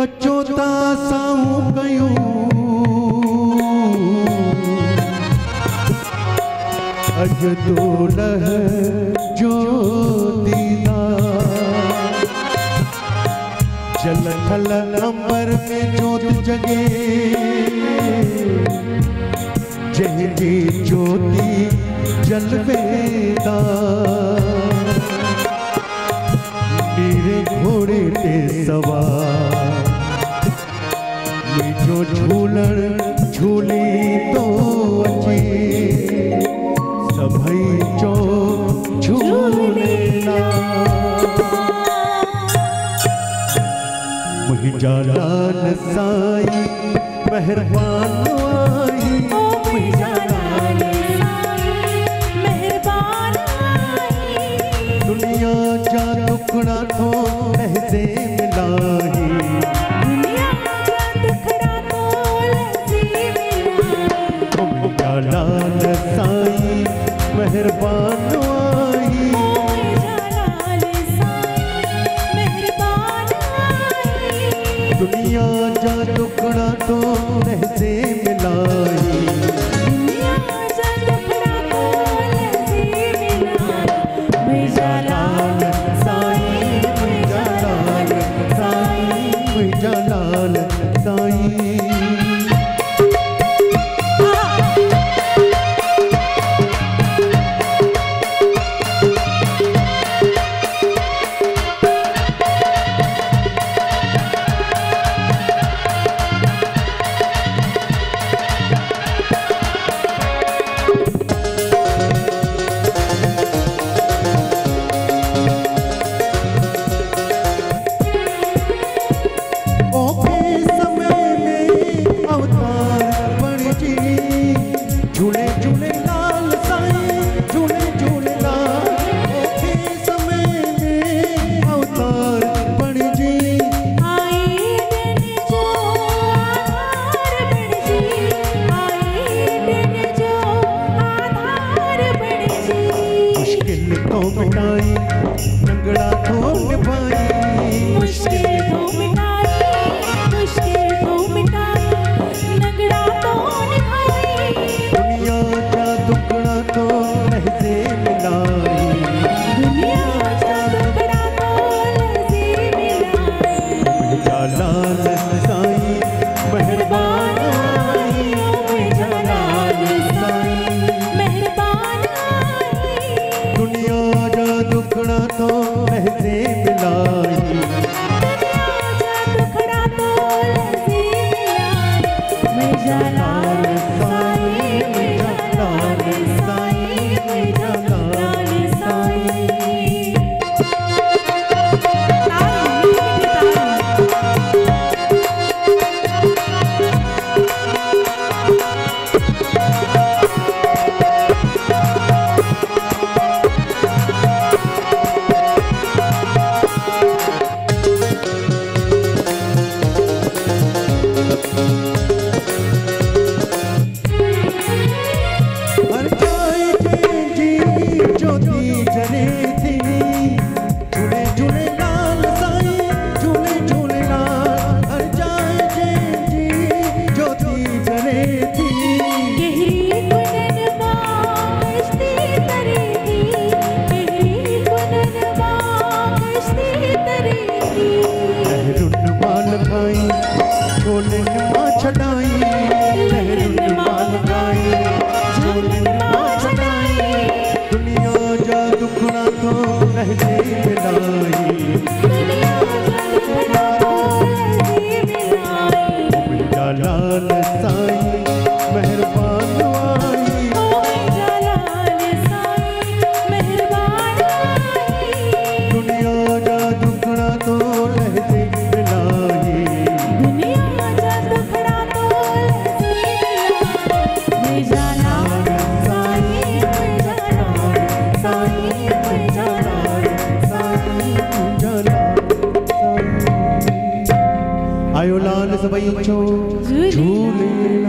अचोता साऊं कयूं अज तो लह जो दीदार जल थल अंबर में जोत जगे जंहिंजी ज्योति जलवेदार नीरे घोड़े ते सवार जो झूलण झूली तो अचे सभई चो झूलेलाल मुंहिंजा लाल साईं मेहरबान आई मुंहिंजा लाल साईं मेहरबान आई दुनिया जा टुकड़ा थो लहज़े मिलाही लाल साईं मेहरबान आई लाल साईं मेहरबान आई दुनिया जा टुकड़ा तो लहज़े मिलाई दुनिया जा टुकड़ा तो लहज़े मिलाई मुझा लाल साईं मुझा लाल साईं मुझा लाल साईं आयो लाल सभई चो झूले